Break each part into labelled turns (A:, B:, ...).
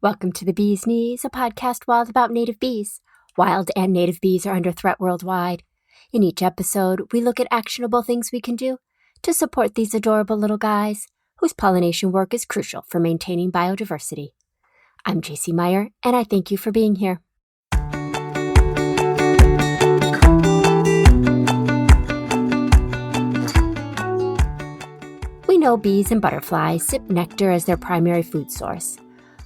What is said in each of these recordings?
A: Welcome to The Bee's Knees, a podcast wild about native bees. Wild and native bees are under threat worldwide. In each episode, we look at actionable things we can do to support these adorable little guys, whose pollination work is crucial for maintaining biodiversity. I'm JC Meyer, and I thank you for being here. We know bees and butterflies sip nectar as their primary food source.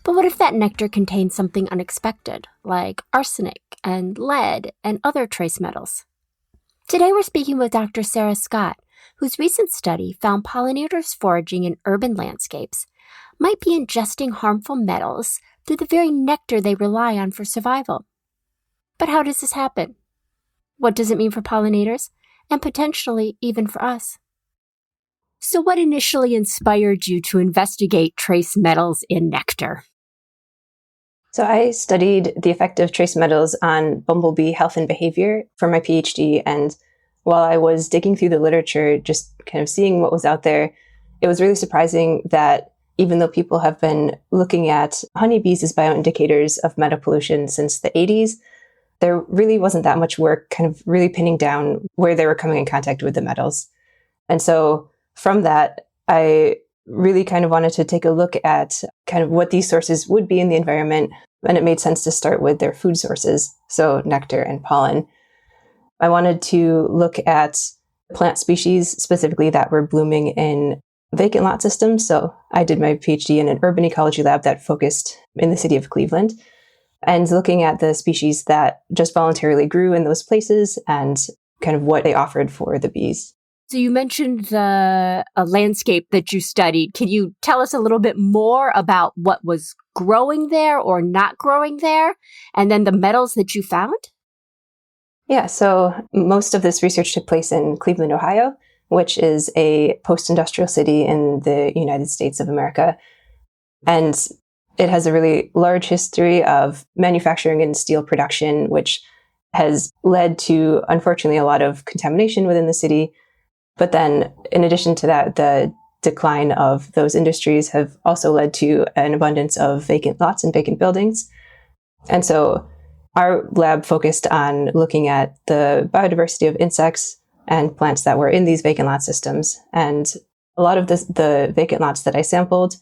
A: But what if that nectar contains something unexpected, like arsenic and lead and other trace metals? Today we're speaking with Dr. Sarah Scott, whose recent study found pollinators foraging in urban landscapes might be ingesting harmful metals through the very nectar they rely on for survival. But how does this happen? What does it mean for pollinators, and potentially even for us? So what initially inspired you to investigate trace metals in nectar?
B: So I studied the effect of trace metals on bumblebee health and behavior for my PhD. And while I was digging through the literature, just kind of seeing what was out there, it was really surprising that even though people have been looking at honeybees as bioindicators of metal pollution since the 80s, there really wasn't that much work kind of really pinning down where they were coming in contact with the metals. And so from that, I really kind of wanted to take a look at kind of what these sources would be in the environment. And it made sense to start with their food sources, so nectar and pollen. I wanted to look at plant species specifically that were blooming in vacant lot systems. So I did my PhD in an urban ecology lab that focused in the city of Cleveland, and looking at the species that just voluntarily grew in those places and kind of what they offered for the bees.
A: So you mentioned the landscape that you studied. Can you tell us a little bit more about what was growing there or not growing there, and then the metals that you found?
B: Yeah, so most of this research took place in Cleveland, Ohio, which is a post-industrial city in the United States of America. And it has a really large history of manufacturing and steel production, which has led to, unfortunately, a lot of contamination within the city. But then, in addition to that, the decline of those industries have also led to an abundance of vacant lots and vacant buildings. And so our lab focused on looking at the biodiversity of insects and plants that were in these vacant lot systems. And a lot of the vacant lots that I sampled,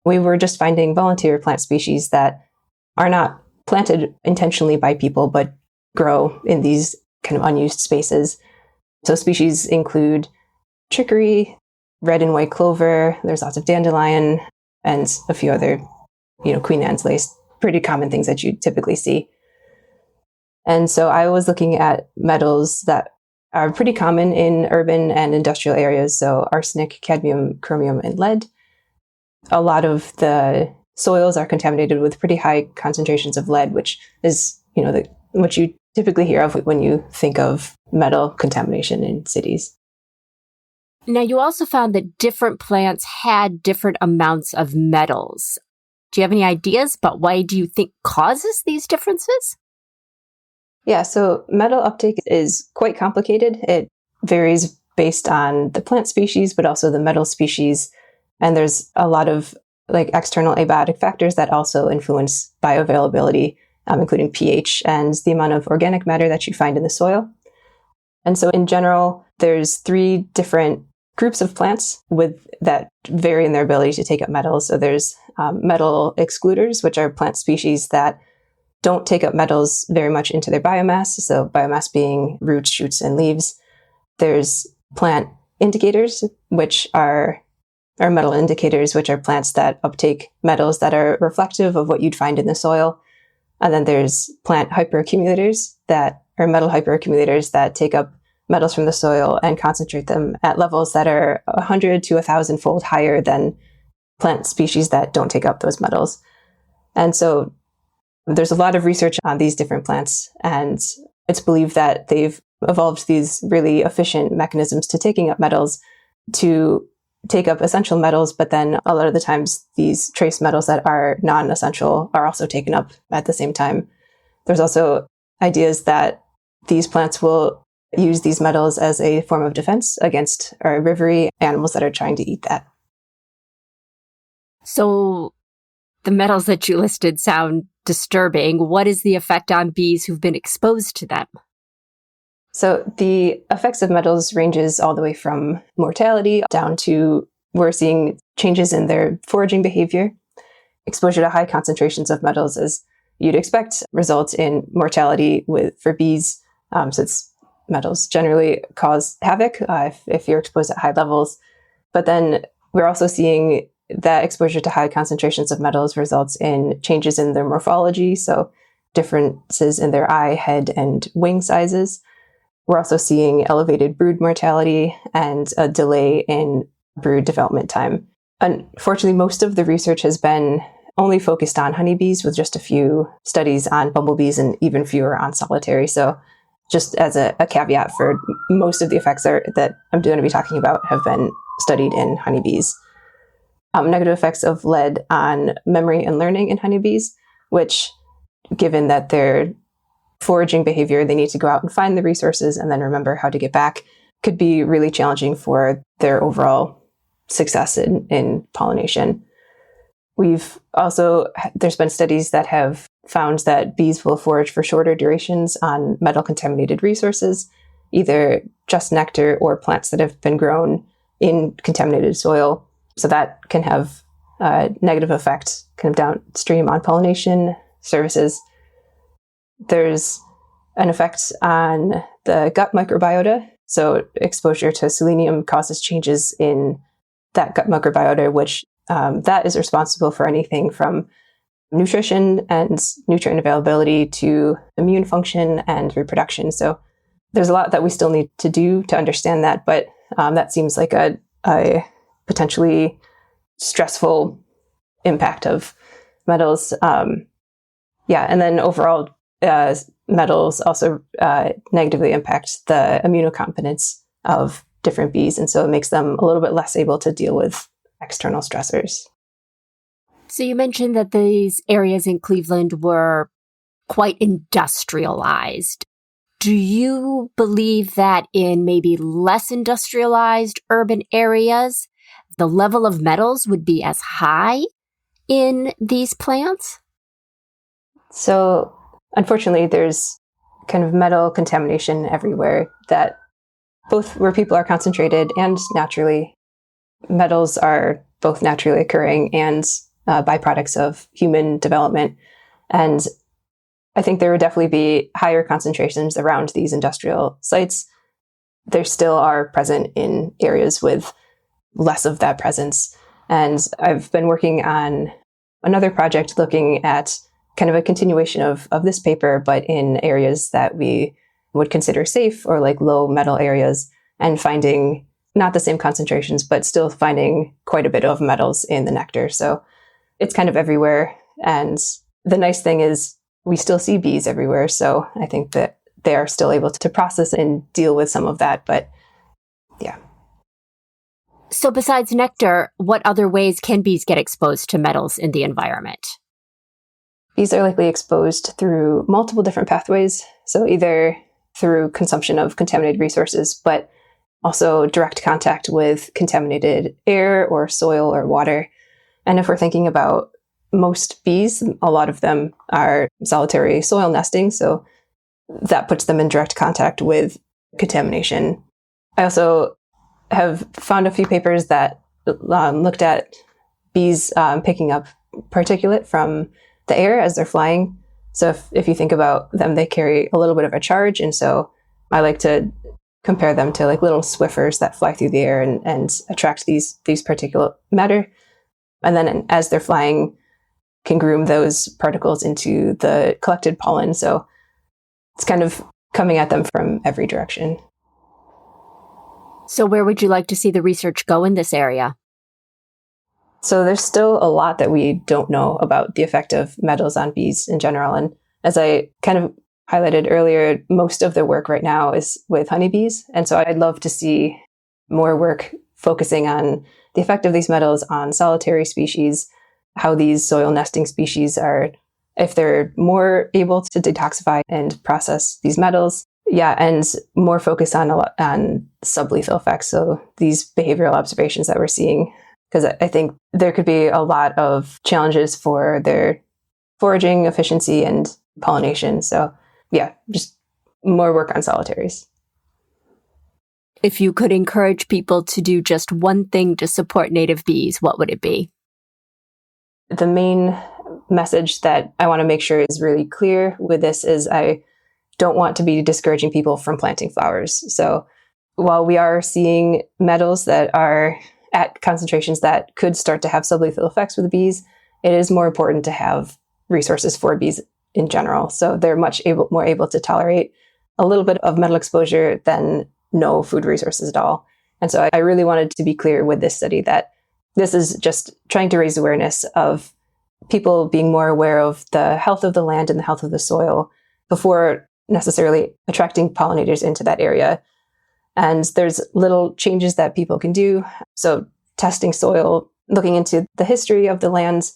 B: we were just finding volunteer plant species that are not planted intentionally by people, but grow in these kind of unused spaces. So species include chicory, red and white clover, there's lots of dandelion, and a few other, Queen Anne's lace, pretty common things that you typically see. And so I was looking at metals that are pretty common in urban and industrial areas, so arsenic, cadmium, chromium, and lead. A lot of the soils are contaminated with pretty high concentrations of lead, which is, what you typically hear of when you think of metal contamination in cities.
A: Now, you also found that different plants had different amounts of metals. Do you have any ideas about why do you think causes these differences?
B: Yeah, so metal uptake is quite complicated. It varies based on the plant species, but also the metal species. And there's a lot of external abiotic factors that also influence bioavailability, including pH and the amount of organic matter that you find in the soil. And so in general, there's 3 different groups of plants that vary in their ability to take up metals. So there's metal excluders, which are plant species that don't take up metals very much into their biomass. So biomass being roots, shoots, and leaves. There's plant indicators, which are metal indicators, which are plants that uptake metals that are reflective of what you'd find in the soil. And then there's plant hyperaccumulators that are metal hyperaccumulators that take up metals from the soil and concentrate them at levels that are 100 to 1,000-fold higher than plant species that don't take up those metals. And so there's a lot of research on these different plants, and it's believed that they've evolved these really efficient mechanisms to taking up metals to take up essential metals, but then a lot of the times these trace metals that are non-essential are also taken up at the same time. There's also ideas that these plants will use these metals as a form of defense against herbivory animals that are trying to eat that.
A: So The metals that you listed sound disturbing. What is the effect on bees who've been exposed to them?
B: So the effects of metals ranges all the way from mortality down to we're seeing changes in their foraging behavior. Exposure to high concentrations of metals, as you'd expect, results in mortality for bees, since metals generally cause havoc if you're exposed at high levels. But then we're also seeing that exposure to high concentrations of metals results in changes in their morphology, so differences in their eye, head, and wing sizes. We're also seeing elevated brood mortality and a delay in brood development time. Unfortunately, most of the research has been only focused on honeybees, with just a few studies on bumblebees and even fewer on solitary. So just as a caveat, for most of the effects that I'm going to be talking about have been studied in honeybees. Negative effects of lead on memory and learning in honeybees, which, given that they're foraging behavior, they need to go out and find the resources and then remember how to get back, could be really challenging for their overall success in pollination. There's been studies that have found that bees will forage for shorter durations on metal contaminated resources, either just nectar or plants that have been grown in contaminated soil. So that can have a negative effect kind of downstream on pollination services. There's an effect on the gut microbiota. So exposure to selenium causes changes in that gut microbiota, which that is responsible for anything from nutrition and nutrient availability to immune function and reproduction. So there's a lot that we still need to do to understand that, but that seems like a potentially stressful impact of metals. And then overall, metals also negatively impact the immunocompetence of different bees, and so it makes them a little bit less able to deal with external stressors.
A: So you mentioned that these areas in Cleveland were quite industrialized. Do you believe that in maybe less industrialized urban areas, the level of metals would be as high in these plants?
B: So unfortunately, there's kind of metal contamination everywhere, that both where people are concentrated and naturally. Metals are both naturally occurring and byproducts of human development. And I think there would definitely be higher concentrations around these industrial sites. There still are present in areas with less of that presence. And I've been working on another project looking at kind of a continuation of this paper, but in areas that we would consider safe or like low metal areas, and finding not the same concentrations, but still finding quite a bit of metals in the nectar. So it's kind of everywhere. And the nice thing is we still see bees everywhere. So I think that they are still able to process and deal with some of that. But yeah.
A: So besides nectar, what other ways can bees get exposed to metals in the environment?
B: Bees are likely exposed through multiple different pathways. So either through consumption of contaminated resources, but also direct contact with contaminated air or soil or water. And if we're thinking about most bees, a lot of them are solitary soil nesting. So that puts them in direct contact with contamination. I also have found a few papers that looked at bees picking up particulate from the air as they're flying. So if you think about them, they carry a little bit of a charge. And so I like to compare them to like little Swiffers that fly through the air and attract these particulate matter. And then as they're flying, can groom those particles into the collected pollen. So it's kind of coming at them from every direction.
A: So where would you like to see the research go in this area?
B: So there's still a lot that we don't know about the effect of metals on bees in general. And as I kind of highlighted earlier, most of the work right now is with honeybees. And so I'd love to see more work focusing on the effect of these metals on solitary species, how these soil nesting species are, if they're more able to detoxify and process these metals. Yeah, and more focus on sublethal effects. So these behavioral observations that we're seeing because I think there could be a lot of challenges for their foraging efficiency and pollination. So yeah, just more work on solitaries.
A: If you could encourage people to do just one thing to support native bees, what would it be?
B: The main message that I want to make sure is really clear with this is I don't want to be discouraging people from planting flowers. So while we are seeing metals that are at concentrations that could start to have sublethal effects with bees, it is more important to have resources for bees in general. So they're more able to tolerate a little bit of metal exposure than no food resources at all. And so I really wanted to be clear with this study that this is just trying to raise awareness of people being more aware of the health of the land and the health of the soil before necessarily attracting pollinators into that area. And there's little changes that people can do. So testing soil, looking into the history of the lands,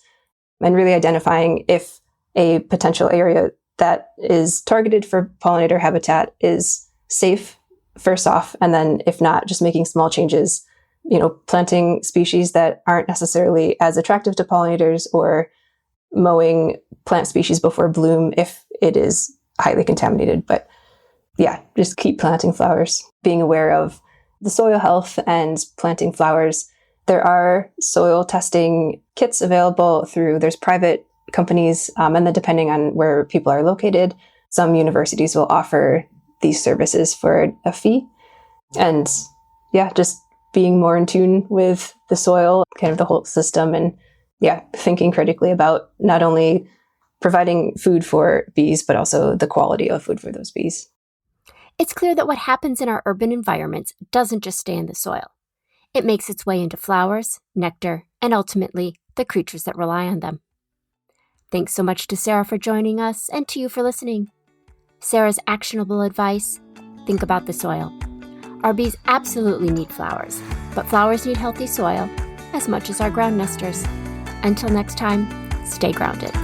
B: and really identifying if a potential area that is targeted for pollinator habitat is safe first off, and then if not, just making small changes, planting species that aren't necessarily as attractive to pollinators, or mowing plant species before bloom if it is highly contaminated. But yeah, just keep planting flowers, being aware of the soil health and planting flowers. There are soil testing kits available there's private companies, and then depending on where people are located, some universities will offer these services for a fee. And yeah, just being more in tune with the soil, kind of the whole system, and yeah, thinking critically about not only providing food for bees, but also the quality of food for those bees.
A: It's clear that what happens in our urban environments doesn't just stay in the soil. It makes its way into flowers, nectar, and ultimately the creatures that rely on them. Thanks so much to Sarah for joining us, and to you for listening. Sarah's actionable advice: think about the soil. Our bees absolutely need flowers, but flowers need healthy soil as much as our ground nesters. Until next time, stay grounded.